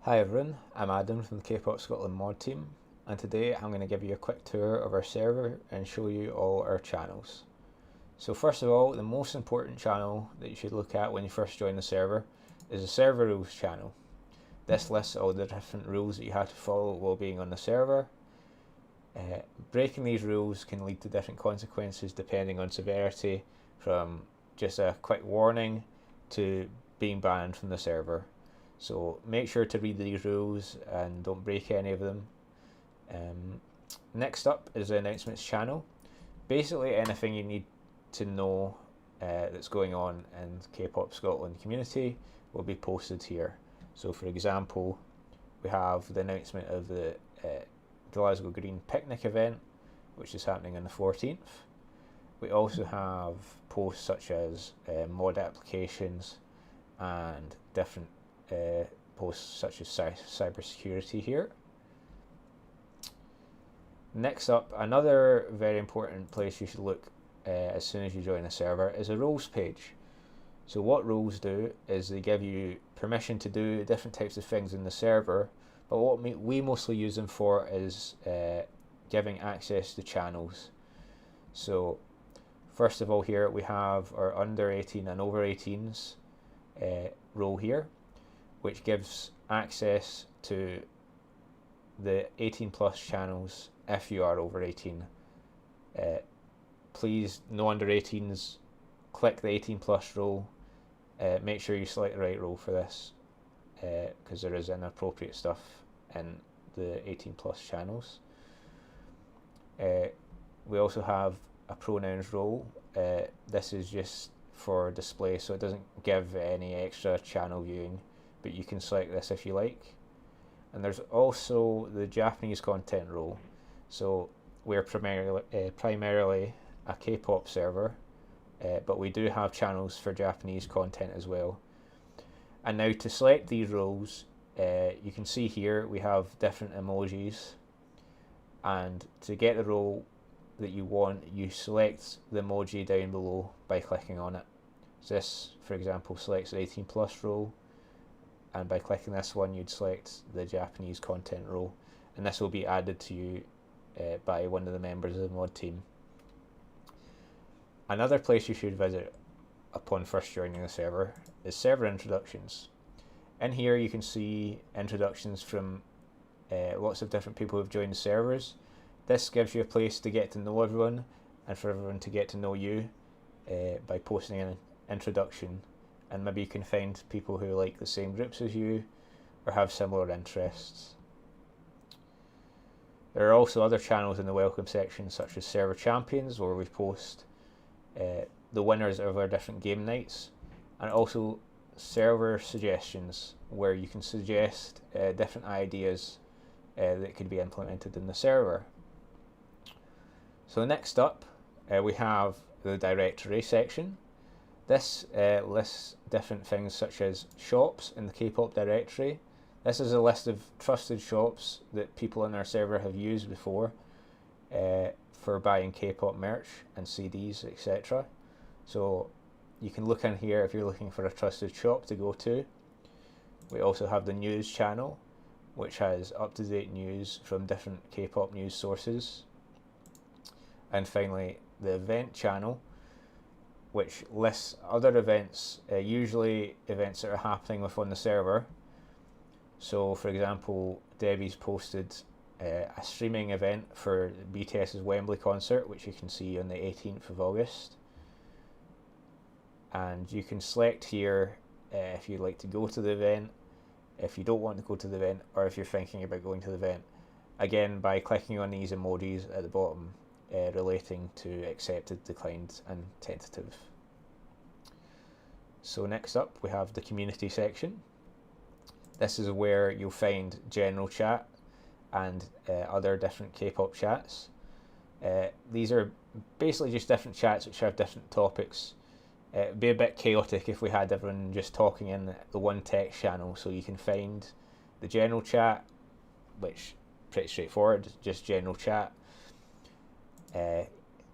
Hi everyone, I'm Adam from the Kpop Scotland mod team, and today I'm going to give you a quick tour of our server and show you all our channels. So first of all, the most important channel that you should look at when you first join the server is the server rules channel. This lists all the different rules that you have to follow while being on the server. Breaking these rules can lead to different consequences depending on severity, from just a quick warning to being banned from the server. So make sure to read these rules and don't break any of them. Next up is the announcements channel. Basically anything you need to know that's going on in the Kpop Scotland community will be posted here. So for example, we have the announcement of the Glasgow Green picnic event, which is happening on the 14th. We also have posts such as mod applications and different posts such as cybersecurity here. Next up, another very important place you should look as soon as you join a server is a roles page. So what roles do is they give you permission to do different types of things in the server, but what we mostly use them for is giving access to channels. So first of all, here we have our under 18 and over 18s role here, which gives access to the 18 plus channels if you are over 18. Please, no under 18s, click the 18 plus role. Make sure you select the right role for this, because there is inappropriate stuff in the 18 plus channels. We also have a pronouns role. This is just for display, so it doesn't give any extra channel viewing, but you can select this if you like. And there's also the Japanese content role. So we're primarily a K-pop server, but we do have channels for Japanese content as well. And now to select these roles, you can see here we have different emojis, and to get the role that you want, you select the emoji down below by clicking on it. So this, for example, selects the 18 plus role, and by clicking this one you'd select the Japanese content role, and this will be added to you by one of the members of the mod team. Another place you should visit upon first joining the server is server introductions. In here you can see introductions from lots of different people who have joined the servers. This gives you a place to get to know everyone and for everyone to get to know you by posting an introduction, and maybe you can find people who like the same groups as you or have similar interests. There are also other channels in the welcome section, such as server champions, where we post the winners of our different game nights, and also server suggestions, where you can suggest different ideas that could be implemented in the server. So next up we have the directory section. This lists different things such as shops in the K-pop directory. This is a list of trusted shops that people in our server have used before for buying K-pop merch and CDs, etc. So you can look in here if you're looking for a trusted shop to go to. We also have the news channel, which has up-to-date news from different K-pop news sources. And finally, the event channel, which lists other events, usually events that are happening within the server. So for example, Debbie's posted a streaming event for BTS's Wembley concert, which you can see on the 18th of August. And you can select here if you'd like to go to the event, if you don't want to go to the event, or if you're thinking about going to the event. Again, by clicking on these emojis at the bottom, relating to accepted, declined and tentative. So next up we have the community section. This is where you'll find general chat and other different K-pop chats. These are basically just different chats which have different topics. It'd be a bit chaotic if we had everyone just talking in the one text channel, so you can find the general chat, which pretty straightforward, just general chat.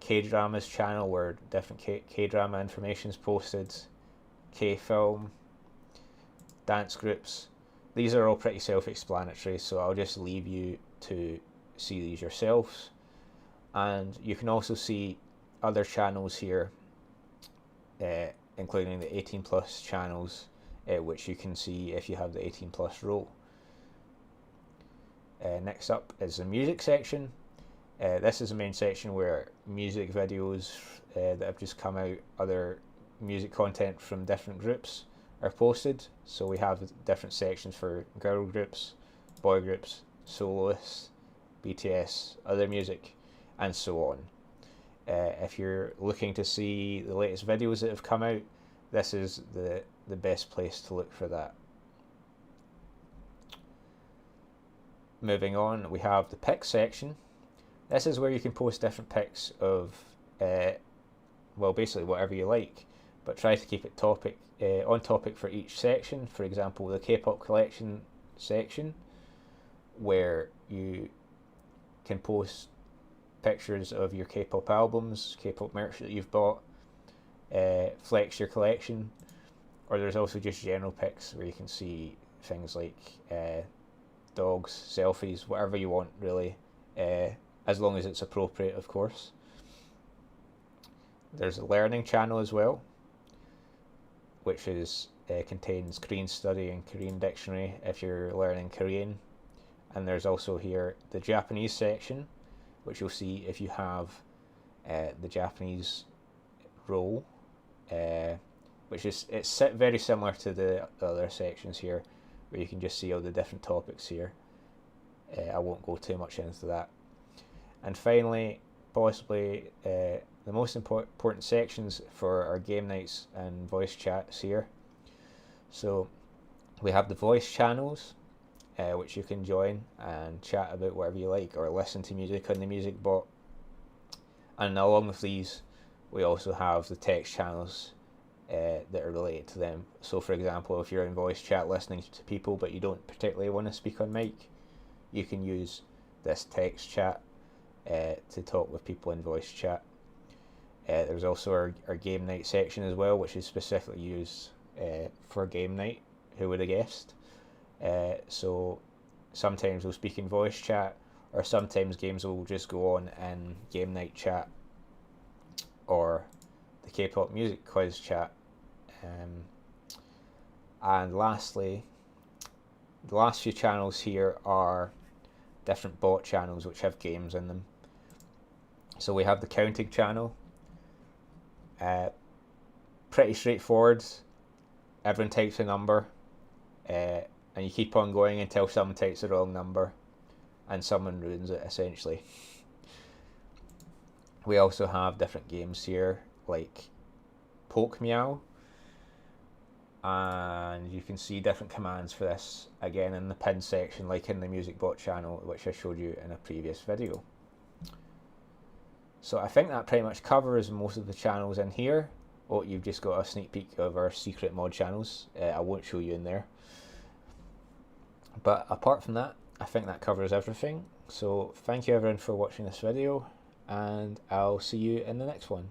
K-dramas channel, where different K-drama information is posted. K-film, dance groups, these are all pretty self-explanatory, so I'll just leave you to see these yourselves. And you can also see other channels here, including the 18 plus channels, which you can see if you have the 18 plus role. Next up is the music section. This is the main section where music videos that have just come out, other music content from different groups are posted. So we have different sections for girl groups, boy groups, soloists, BTS, other music, and so on. If you're looking to see the latest videos that have come out, this is the best place to look for that. Moving on, we have the pics section. This is where you can post different pics of, well, basically whatever you like, but try to keep it on topic for each section. For example, the K-pop collection section, where you can post pictures of your K-pop albums, K-pop merch that you've bought, flex your collection, or there's also just general pics where you can see things like dogs, selfies, whatever you want really, as long as it's appropriate, of course. There's a learning channel as well, which is contains Korean study and Korean dictionary if you're learning Korean. And there's also here the Japanese section, which you'll see if you have the Japanese role, which is very similar to the other sections here, where you can just see all the different topics here. I won't go too much into that. And finally, possibly the most important sections for our game nights and voice chats here. So we have the voice channels, which you can join and chat about whatever you like, or listen to music on the music bot. And along with these, we also have the text channels that are related to them. So for example, if you're in voice chat listening to people but you don't particularly want to speak on mic, you can use this text chat to talk with people in voice chat. There's also our game night section as well, which is specifically used for game night. Who would have guessed? So sometimes we'll speak in voice chat, or sometimes games will just go on in game night chat, or the K-pop music quiz chat. And lastly, the last few channels here are different bot channels which have games in them. So we have the counting channel, pretty straightforward. Everyone types a number, and you keep on going until someone types the wrong number and someone ruins it, essentially. We also have different games here, like Poke Meow, and you can see different commands for this again in the pin section, like in the music bot channel, which I showed you in a previous video. So I think that pretty much covers most of the channels in here. Oh, you've just got a sneak peek of our secret mod channels. I won't show you in there. But apart from that, I think that covers everything. So thank you everyone for watching this video, and I'll see you in the next one.